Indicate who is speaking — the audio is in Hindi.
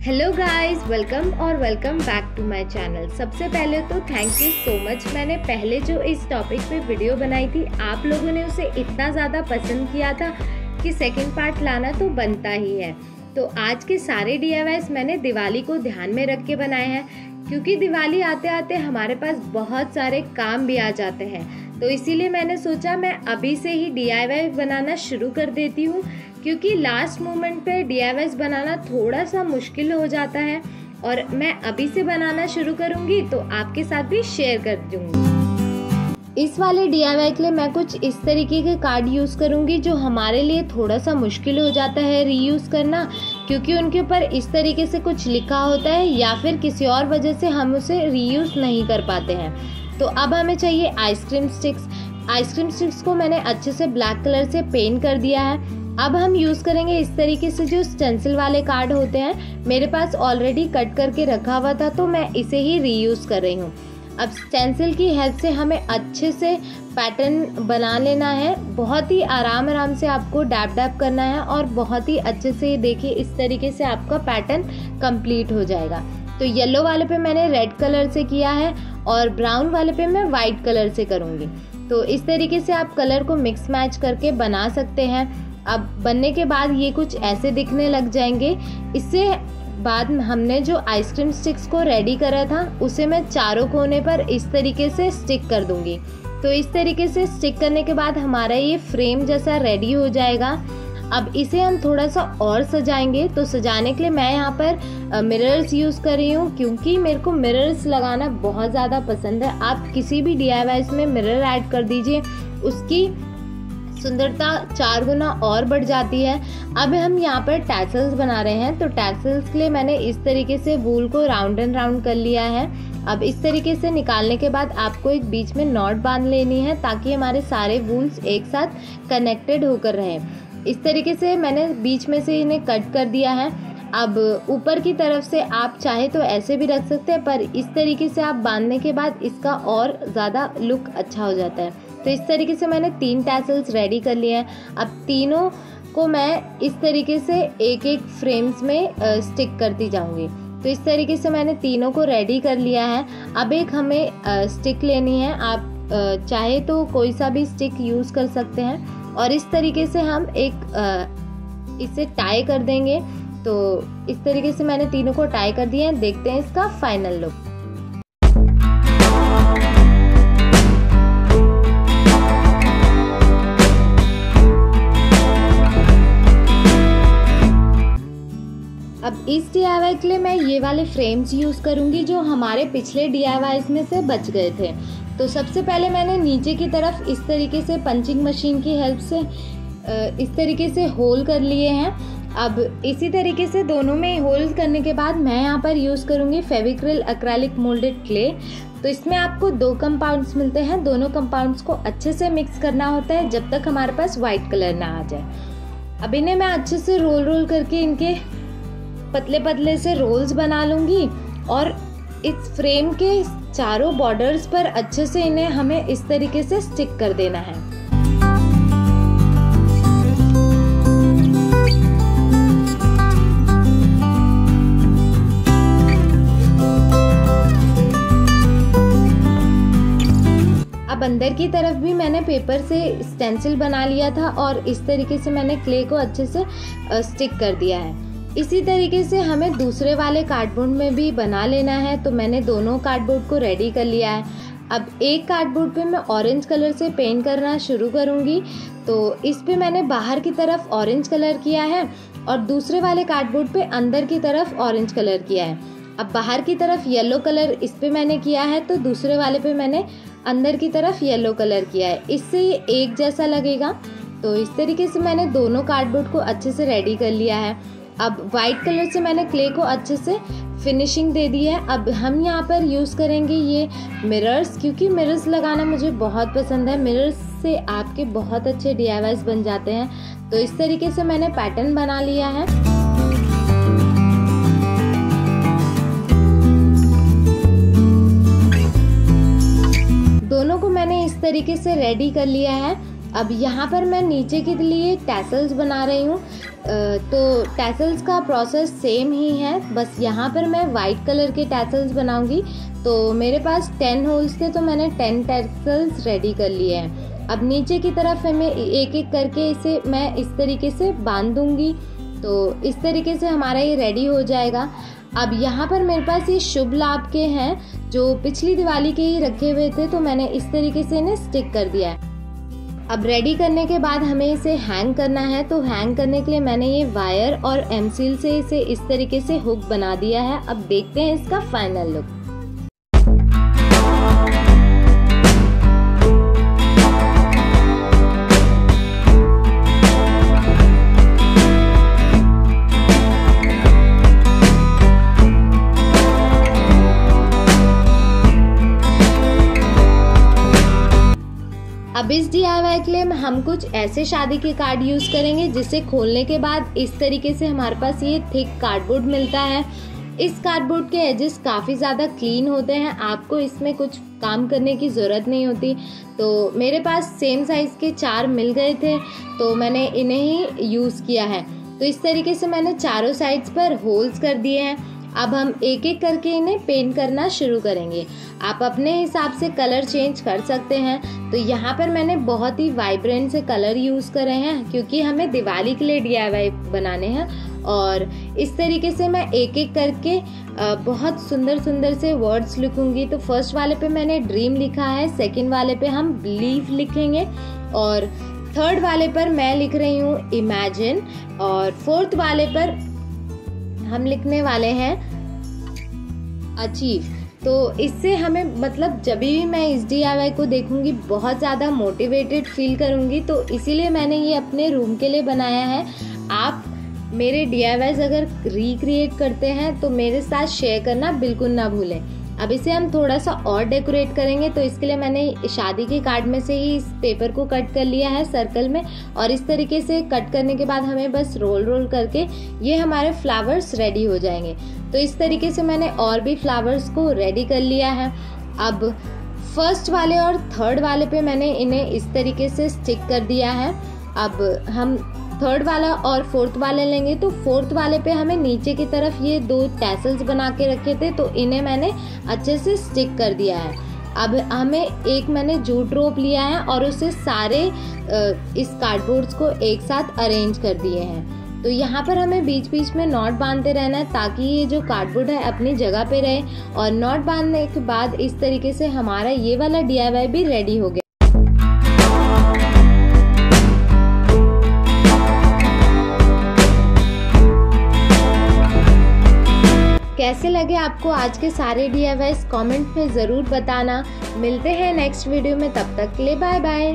Speaker 1: Hello guys, welcome back to my channel. सबसे पहले तो थैंक यू सो मच। मैंने पहले जो इस टॉपिक पे वीडियो बनाई थी, आप लोगों ने उसे इतना ज़्यादा पसंद किया था कि सेकंड पार्ट लाना तो बनता ही है। तो आज के सारे DIYs मैंने दिवाली को ध्यान में रख के बनाए हैं, क्योंकि दिवाली आते आते हमारे पास बहुत सारे काम भी आ जाते हैं। तो इसीलिए मैंने सोचा मैं अभी से ही DIY बनाना शुरू कर देती हूँ, क्योंकि लास्ट मोमेंट पे DIYs बनाना थोड़ा सा मुश्किल हो जाता है और मैं अभी से बनाना शुरू करूँगी तो आपके साथ भी शेयर कर दूँगी। इस वाले DIY के लिए मैं कुछ इस तरीके के कार्ड यूज़ करूँगी, जो हमारे लिए थोड़ा सा मुश्किल हो जाता है रीयूज़ करना, क्योंकि उनके ऊपर इस तरीके से कुछ लिखा होता है या फिर किसी और वजह से हम उसे रीयूज़ नहीं कर पाते हैं। तो अब हमें चाहिए आइसक्रीम स्टिक्स को मैंने अच्छे से ब्लैक कलर से पेंट कर दिया है। अब हम यूज़ करेंगे इस तरीके से जो स्टेंसिल वाले कार्ड होते हैं। मेरे पास ऑलरेडी कट करके रखा हुआ था तो मैं इसे ही रीयूज़ कर रही हूँ। अब स्टेंसिल की हेल्प से हमें अच्छे से पैटर्न बना लेना है। बहुत ही आराम से आपको डैब करना है और बहुत ही अच्छे से देखिए इस तरीके से आपका पैटर्न कंप्लीट हो जाएगा। तो येलो वाले पे मैंने रेड कलर से किया है और ब्राउन वाले पे मैं वाइट कलर से करूँगी। तो इस तरीके से आप कलर को मिक्स मैच करके बना सकते हैं। अब बनने के बाद ये कुछ ऐसे दिखने लग जाएंगे। इससे बाद हमने जो आइसक्रीम स्टिक्स को रेडी करा था उसे मैं चारों कोने पर इस तरीके से स्टिक कर दूंगी। तो इस तरीके से स्टिक करने के बाद हमारा ये फ्रेम जैसा रेडी हो जाएगा। अब इसे हम थोड़ा सा और सजाएंगे। तो सजाने के लिए मैं यहाँ पर मिरर्स यूज़ कर रही हूँ, क्योंकि मेरे को मिरर्स लगाना बहुत ज़्यादा पसंद है। आप किसी भी DIYs में मिरर ऐड कर दीजिए, उसकी सुंदरता 4 गुना और बढ़ जाती है। अब हम यहाँ पर टैसल्स बना रहे हैं। तो टैसल्स के लिए मैंने इस tरीके से वूल को राउंड एंड राउंड कर लिया है। अब इस तरीके से निकालने के बाद आपको एक बीच में नॉट बांध लेनी है, ताकि हमारे सारे वूल्स एक साथ कनेक्टेड होकर रहें। इस तरीके से मैंने बीच में से इन्हें कट कर दिया है। अब ऊपर की तरफ से आप चाहे तो ऐसे भी रख सकते हैं, पर इस तरीके से आप बांधने के बाद इसका और ज़्यादा लुक अच्छा हो जाता है। तो इस तरीके से मैंने 3 टैसल्स रेडी कर लिए हैं। अब तीनों को मैं इस तरीके से एक एक फ्रेम्स में स्टिक करती जाऊंगी। तो इस तरीके से मैंने तीनों को रेडी कर लिया है। अब एक हमें स्टिक लेनी है। आप चाहे तो कोई सा भी स्टिक यूज़ कर सकते हैं और इस तरीके से हम एक इसे टाई कर देंगे। तो इस तरीके से मैंने तीनों को टाई कर दिया है। देखते हैं इसका फाइनल लुक। अब इस DIY के लिए मैं ये वाले फ्रेम्स यूज़ करूँगी, जो हमारे पिछले DIYs में से बच गए थे। तो सबसे पहले मैंने नीचे की तरफ इस तरीके से पंचिंग मशीन की हेल्प से इस तरीके से होल कर लिए हैं। अब इसी तरीके से दोनों में होल करने के बाद मैं यहाँ पर यूज़ करूँगी फेविक्रिल एक्रेलिक मोल्डेड क्ले। तो इसमें आपको 2 कंपाउंड्स मिलते हैं। दोनों कंपाउंड्स को अच्छे से मिक्स करना होता है जब तक हमारे पास वाइट कलर ना आ जाए। अब इन्हें मैं अच्छे से रोल करके इनके पतले से रोल्स बना लूँगी और इस फ्रेम के चारों बॉर्डर्स पर अच्छे से इन्हें हमें इस तरीके से स्टिक कर देना है। अब अंदर की तरफ भी मैंने पेपर से स्टेंसिल बना लिया था और इस तरीके से मैंने क्ले को अच्छे से स्टिक कर दिया है। इसी तरीके से हमें दूसरे वाले कार्डबोर्ड में भी बना लेना है। तो मैंने दोनों कार्डबोर्ड को रेडी कर लिया है। अब एक कार्डबोर्ड पे मैं ऑरेंज कलर से पेंट करना शुरू करूँगी। तो इस पे मैंने बाहर की तरफ ऑरेंज कलर किया है और दूसरे वाले कार्डबोर्ड पे अंदर की तरफ ऑरेंज कलर किया है। अब बाहर की तरफ येलो कलर इस पे मैंने किया है, तो दूसरे वाले पे मैंने अंदर की तरफ येलो कलर किया है। इससे ये एक जैसा लगेगा। तो इस तरीके से मैंने दोनों कार्डबोर्ड को अच्छे से रेडी कर लिया है। अब वाइट कलर से मैंने क्ले को अच्छे से फिनिशिंग दे दी है। अब हम यहाँ पर यूज़ करेंगे ये मिरर्स, क्योंकि मिरर्स लगाना मुझे बहुत पसंद है। मिरर्स से आपके बहुत अच्छे DIYs बन जाते हैं। तो इस तरीके से मैंने पैटर्न बना लिया है। दोनों को मैंने इस तरीके से रेडी कर लिया है। अब यहाँ पर मैं नीचे के लिए टैसल्स बना रही हूँ। तो टैसल्स का प्रोसेस सेम ही है, बस यहाँ पर मैं वाइट कलर के टैसल्स बनाऊंगी। तो मेरे पास 10 होल्स थे तो मैंने 10 टैसल्स रेडी कर लिए हैं। अब नीचे की तरफ मैं एक एक करके इसे मैं इस तरीके से बांध दूंगी। तो इस तरीके से हमारा ये रेडी हो जाएगा। अब यहाँ पर मेरे पास ये शुभ लाभ के हैं जो पिछली दिवाली के ही रखे हुए थे, तो मैंने इस तरीके से इन्हें स्टिक कर दिया है। अब रेडी करने के बाद हमें इसे हैंग करना है। तो हैंग करने के लिए मैंने ये वायर और एमसील से इसे इस तरीके से हुक बना दिया है। अब देखते हैं इसका फाइनल लुक। अब इस DIY के लिए हम कुछ ऐसे शादी के कार्ड यूज़ करेंगे जिसे खोलने के बाद इस तरीके से हमारे पास ये थिक कार्डबोर्ड मिलता है। इस कार्डबोर्ड के एजेस काफ़ी ज़्यादा क्लीन होते हैं, आपको इसमें कुछ काम करने की ज़रूरत नहीं होती। तो मेरे पास सेम साइज़ के 4 मिल गए थे तो मैंने इन्हें ही यूज़ किया है। तो इस तरीके से मैंने चारों साइड्स पर होल्स कर दिए हैं। अब हम एक एक करके इन्हें पेंट करना शुरू करेंगे। आप अपने हिसाब से कलर चेंज कर सकते हैं। तो यहाँ पर मैंने बहुत ही वाइब्रेंट से कलर यूज़ करे हैं क्योंकि हमें दिवाली के लिए DIY बनाने हैं। और इस तरीके से मैं एक एक करके बहुत सुंदर सुंदर से वर्ड्स लिखूंगी। तो फर्स्ट वाले पे मैंने ड्रीम लिखा है, सेकंड वाले पे हम बिलीव लिखेंगे और थर्ड वाले पर मैं लिख रही हूँ इमेजिन और फोर्थ वाले पर हम लिखने वाले हैं अचीव। तो इससे हमें मतलब जब भी मैं इस DIY को देखूंगी बहुत ज़्यादा मोटिवेटेड फील करूंगी। तो इसीलिए मैंने ये अपने रूम के लिए बनाया है। आप मेरे DIYs अगर रिक्रिएट करते हैं तो मेरे साथ शेयर करना बिल्कुल ना भूलें। अब इसे हम थोड़ा सा और डेकोरेट करेंगे। तो इसके लिए मैंने शादी के कार्ड में से ही इस पेपर को कट कर लिया है सर्कल में और इस तरीके से कट करने के बाद हमें बस रोल करके ये हमारे फ्लावर्स रेडी हो जाएंगे। तो इस तरीके से मैंने और भी फ्लावर्स को रेडी कर लिया है। अब फर्स्ट वाले और थर्ड वाले पे मैंने इन्हें इस तरीके से स्टिक कर दिया है। अब हम थर्ड वाला और फोर्थ वाला लेंगे। तो फोर्थ वाले पे हमें नीचे की तरफ ये 2 टैसल्स बना के रखे थे तो इन्हें मैंने अच्छे से स्टिक कर दिया है। अब हमें एक मैंने जूट रोप लिया है और उसे सारे इस कार्डबोर्ड्स को एक साथ अरेंज कर दिए हैं। तो यहाँ पर हमें बीच बीच में नॉट बांधते रहना है ताकि ये जो कार्डबोर्ड है अपनी जगह पे रहे। और नॉट बांधने के बाद इस तरीके से हमारा ये वाला DIY भी रेडी हो गया। कैसे लगे आपको आज के सारे DIYs कमेंट में ज़रूर बताना। मिलते हैं नेक्स्ट वीडियो में, तब तक के लिए बाय बाय।